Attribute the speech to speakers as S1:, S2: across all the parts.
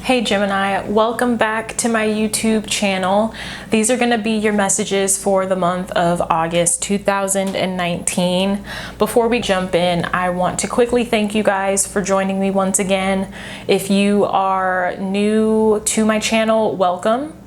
S1: Hey Gemini, welcome back to my YouTube channel. These are going to be your messages for the month of August 2019. Before we jump in, I want to quickly thank you guys for joining me once again. If you are new to my channel, welcome.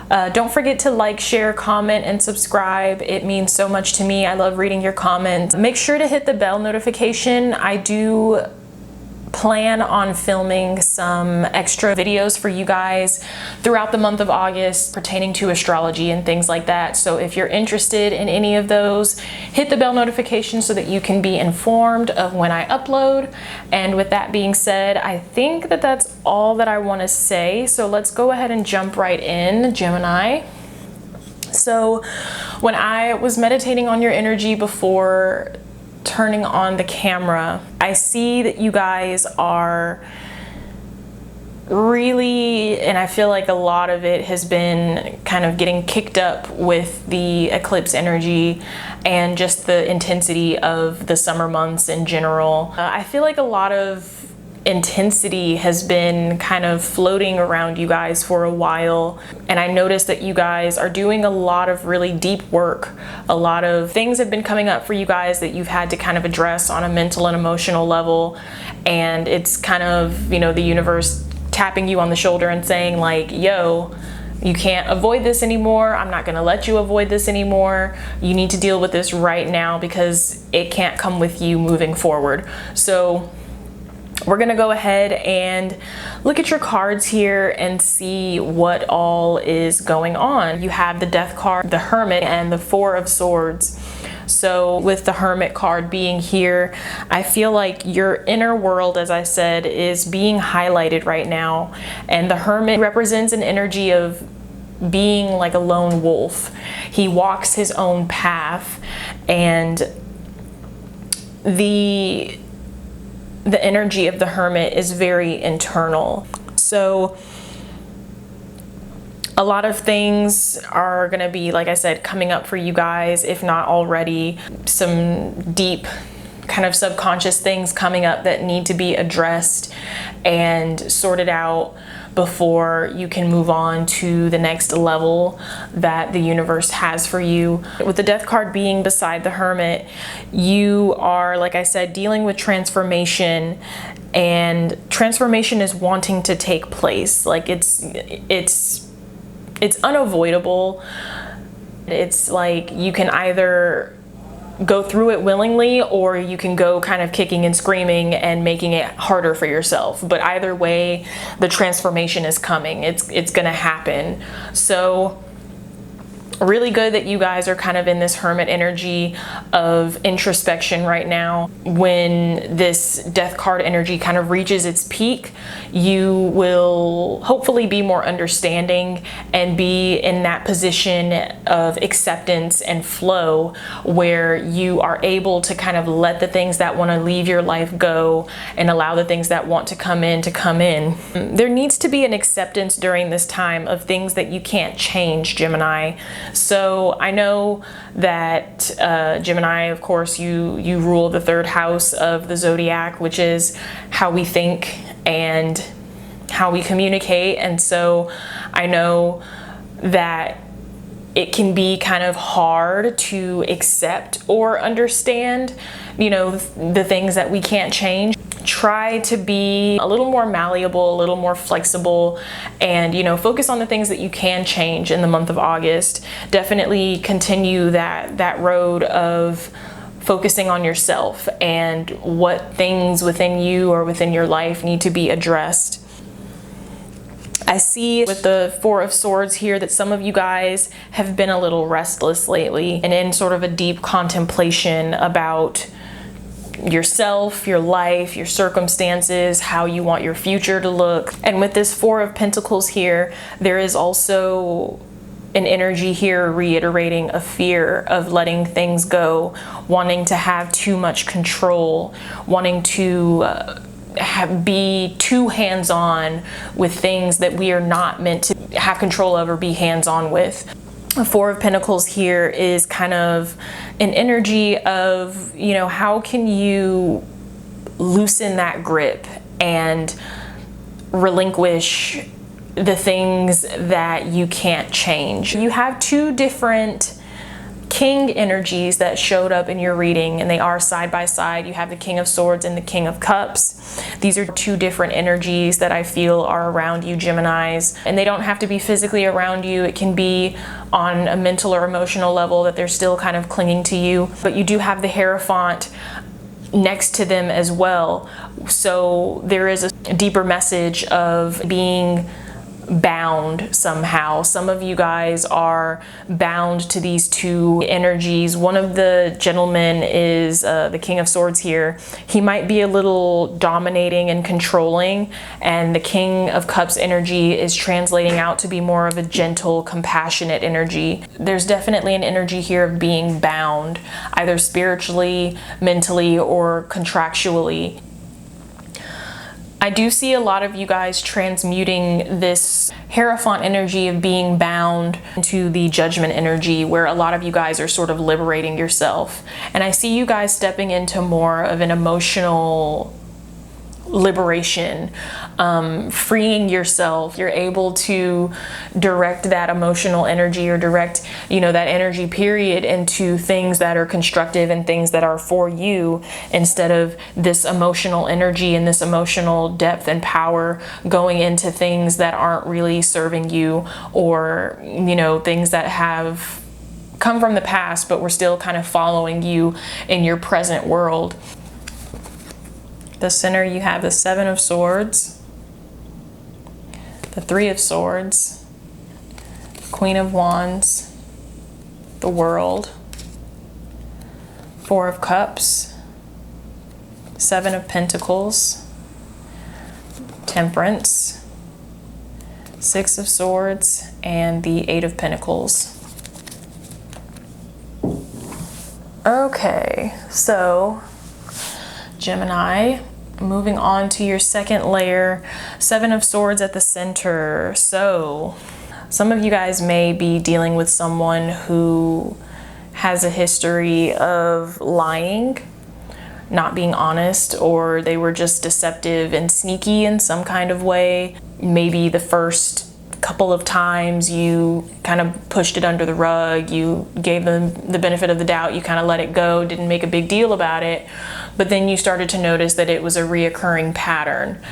S1: Don't forget to like, share, comment, and subscribe. It means so much to me. I love reading your comments. Make sure to hit the bell notification. I do plan on filming some extra videos for you guys throughout the month of August pertaining to astrology and things like that. So if you're interested in any of those, hit the bell notification so that you can be informed of when I upload. And with that being said, I think that that's all that I want to say. So let's go ahead and jump right in, Gemini. So when I was meditating on your energy before turning on the camera, I see that you guys are really, and I feel like a lot of it has been kind of getting kicked up with the eclipse energy and just the intensity of the summer months in general. I feel like a lot of intensity has been kind of floating around you guys for a while, and I noticed that you guys are doing a lot of really deep work. A lot of things have been coming up for you guys that you've had to kind of address on a mental and emotional level, and it's kind of, you know, the universe tapping you on the shoulder and saying like, yo, you can't avoid this anymore. I'm not going to let you avoid this anymore. You need to deal with this right now because it can't come with you moving forward. So we're gonna go ahead and look at your cards here and see what all is going on. You have the Death card, the Hermit, and the Four of Swords. So with the Hermit card being here, I feel like your inner world, as I said, is being highlighted right now. And the Hermit represents an energy of being like a lone wolf. He walks his own path, and the energy of the Hermit is very internal. So a lot of things are going to be, like I said, coming up for you guys, if not already. Some deep kind of subconscious things coming up that need to be addressed and sorted out before you can move on to the next level that the universe has for you. With the Death card being beside the Hermit, you are, like I said, dealing with transformation, and transformation is wanting to take place. Like it's unavoidable. It's like you can either go through it willingly, or you can go kind of kicking and screaming and making it harder for yourself. But either way, the transformation is coming. It's gonna happen. So really good that you guys are kind of in this Hermit energy of introspection right now. When this Death card energy kind of reaches its peak, you will hopefully be more understanding and be in that position of acceptance and flow where you are able to kind of let the things that want to leave your life go and allow the things that want to come in to come in. There needs to be an acceptance during this time of things that you can't change, Gemini. So I know that Gemini, of course, you rule the third house of the zodiac, which is how we think and how we communicate. And so I know that it can be kind of hard to accept or understand, you know, the things that we can't change. Try to be a little more malleable, a little more flexible, and, you know, focus on the things that you can change in the month of August. Definitely continue that road of focusing on yourself and what things within you or within your life need to be addressed. I see with the Four of Swords here that some of you guys have been a little restless lately and in sort of a deep contemplation about yourself, your life, your circumstances, how you want your future to look. And with this Four of Pentacles here, there is also an energy here reiterating a fear of letting things go, wanting to have too much control, wanting to be too hands-on with things that we are not meant to have control of or be hands-on with. The Four of Pentacles here is kind of an energy of, you know, how can you loosen that grip and relinquish the things that you can't change. You have two different king energies that showed up in your reading, and they are side by side. You have the King of Swords and the King of Cups. These are two different energies that I feel are around you, Geminis, and they don't have to be physically around you. It can be on a mental or emotional level that they're still kind of clinging to you, but you do have the Hierophant next to them as well. So there is a deeper message of being bound somehow. Some of you guys are bound to these two energies. One of the gentlemen is the King of Swords here. He might be a little dominating and controlling, and the King of Cups energy is translating out to be more of a gentle, compassionate energy. There's definitely an energy here of being bound, either spiritually, mentally, or contractually. I do see a lot of you guys transmuting this Hierophant energy of being bound into the Judgment energy, where a lot of you guys are sort of liberating yourself. And I see you guys stepping into more of an emotional liberation, freeing yourself. You're able to direct that emotional energy, or direct, that energy period, into things that are constructive and things that are for you, instead of this emotional energy and this emotional depth and power going into things that aren't really serving you, or things that have come from the past but we're still kind of following you in your present world. The center, you have the Seven of Swords, the Three of Swords, Queen of Wands, the World, Four of Cups, Seven of Pentacles, Temperance, Six of Swords, and the Eight of Pentacles. Okay, so Gemini, moving on to your second layer, Seven of Swords at the center. So some of you guys may be dealing with someone who has a history of lying, not being honest, or they were just deceptive and sneaky in some kind of way. Maybe the first couple of times you kind of pushed it under the rug, you gave them the benefit of the doubt, you kind of let it go, didn't make a big deal about it, but then you started to notice that it was a reoccurring pattern.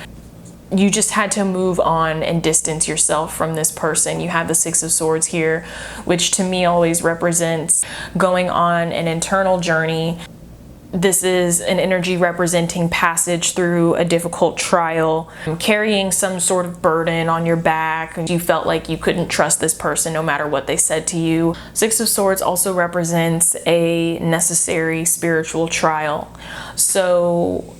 S1: You just had to move on and distance yourself from this person. You have the Six of Swords here, which to me always represents going on an internal journey. This is an energy representing passage through a difficult trial, carrying some sort of burden on your back, and you felt like you couldn't trust this person no matter what they said to you. Six of Swords also represents a necessary spiritual trial. So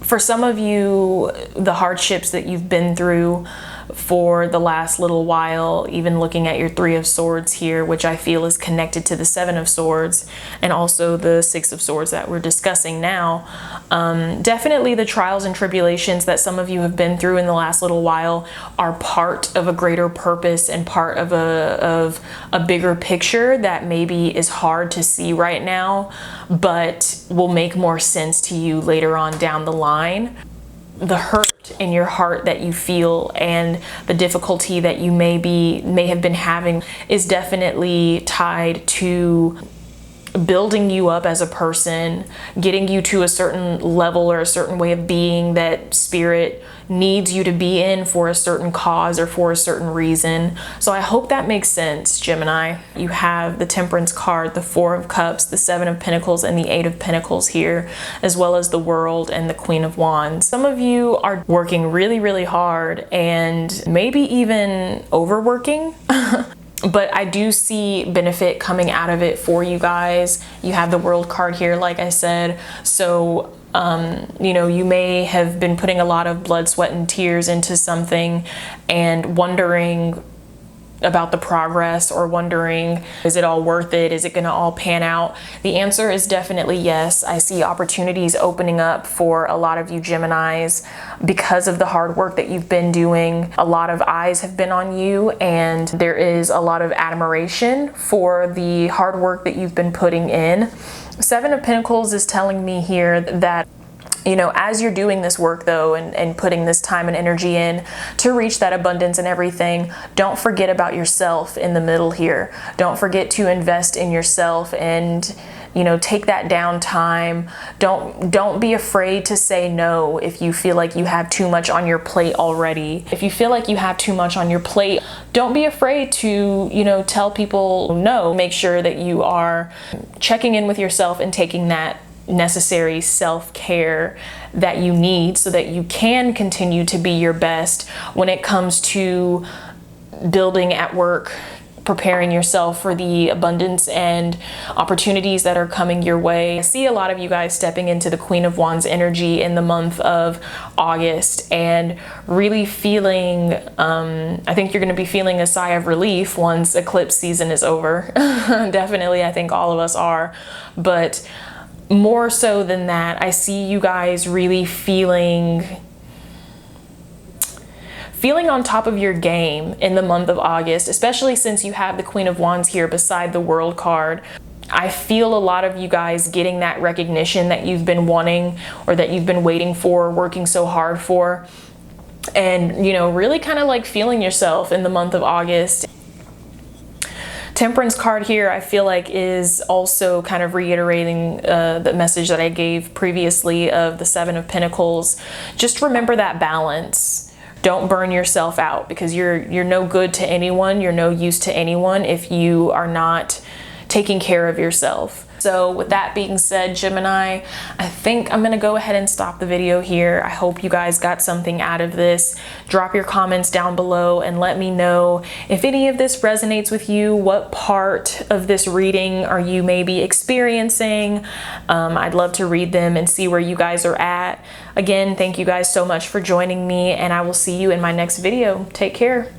S1: for some of you, the hardships that you've been through for the last little while, even looking at your Three of Swords here, which I feel is connected to the Seven of Swords, and also the Six of Swords that we're discussing now, definitely the trials and tribulations that some of you have been through in the last little while are part of a greater purpose and part of a bigger picture that maybe is hard to see right now, but will make more sense to you later on down the line. The hurt in your heart that you feel and the difficulty that you may have been having is definitely tied to building you up as a person, getting you to a certain level or a certain way of being that spirit needs you to be in for a certain cause or for a certain reason. So I hope that makes sense, Gemini. You have the Temperance card, the Four of Cups, the Seven of Pentacles, and the Eight of Pentacles here, as well as the World and the Queen of Wands. Some of you are working really, really hard and maybe even overworking. But I do see benefit coming out of it for you guys. You have the World card here, like I said. So, you may have been putting a lot of blood, sweat, and tears into something and wondering about the progress, or wondering, is it all worth it? Is it going to all pan out? The answer is definitely yes. I see opportunities opening up for a lot of you Geminis because of the hard work that you've been doing. A lot of eyes have been on you, and there is a lot of admiration for the hard work that you've been putting in. Seven of Pentacles is telling me here that You know, as you're doing this work though, and putting this time and energy in to reach that abundance and everything, don't forget about yourself in the middle here. Don't forget to invest in yourself and, you know, take that downtime. Don't be afraid to say no if you feel like you have too much on your plate already. If you feel like you have too much on your plate, don't be afraid to, you know, tell people no. Make sure that you are checking in with yourself and taking that necessary self-care that you need so that you can continue to be your best when it comes to building at work, preparing yourself for the abundance and opportunities that are coming your way. I see a lot of you guys stepping into the Queen of Wands energy in the month of August and really feeling, I think you're going to be feeling a sigh of relief once eclipse season is over. Definitely, I think all of us are. But more so than that, I see you guys really feeling on top of your game in the month of August, especially since you have the Queen of Wands here beside the World card. I feel a lot of you guys getting that recognition that you've been wanting or that you've been waiting for, working so hard for, and, you know, really kind of like feeling yourself in the month of August. Temperance card here, I feel like, is also kind of reiterating the message that I gave previously of the Seven of Pentacles. Just remember that balance. Don't burn yourself out, because you're no good to anyone. You're no use to anyone if you are not taking care of yourself. So with that being said, Gemini, I think I'm gonna go ahead and stop the video here. I hope you guys got something out of this. Drop your comments down below and let me know if any of this resonates with you. What part of this reading are you maybe experiencing? I'd love to read them and see where you guys are at. Again, thank you guys so much for joining me, and I will see you in my next video. Take care.